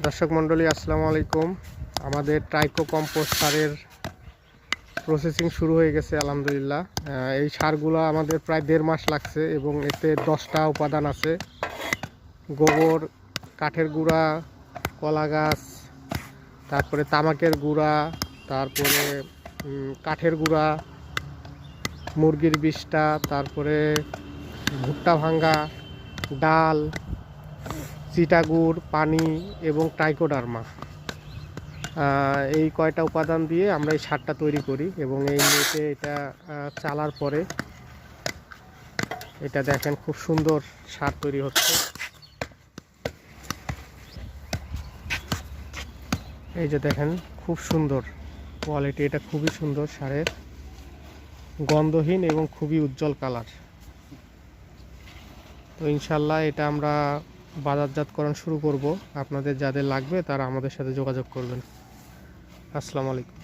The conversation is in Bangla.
দর্শক মণ্ডলী আসসালামু আলাইকুম। আমাদের ট্রাইকো কম্পোস্ট সারের প্রসেসিং শুরু হয়ে গেছে আলহামদুলিল্লাহ। এই সারগুলো আমাদের প্রায় 1.5 মাস লাগছে এবং এতে 10টা উপাদান আছে: গোবর, কাঠের গুঁড়া, কলা গাছ, তারপরে তামাকের গুঁড়া, তারপরে কাঠের গুঁড়া, মুরগির বিষ্ঠা, তারপরে ভুট্টা ভাঙ্গা, ডাল, চিটাগুড়, পানি এবং ট্রাইকোডার্মা। এই কয়টা উপাদান দিয়ে আমরা এই সারটা তৈরি করি এবং এই নেটে এটা চালার পরে এটা দেখেন খুব সুন্দর সার তৈরি হচ্ছে। এই যে দেখেন খুব সুন্দর কোয়ালিটি, এটা খুবই সুন্দর সারের, গন্ধহীন এবং খুবই উজ্জ্বল কালার। তো ইনশাল্লাহ এটা আমরা বাজারজাতকরণ শুরু করব। আপনাদের যাদের লাগবে তারা আমাদের সাথে যোগাযোগ করবেন। আসসালামু আলাইকুম।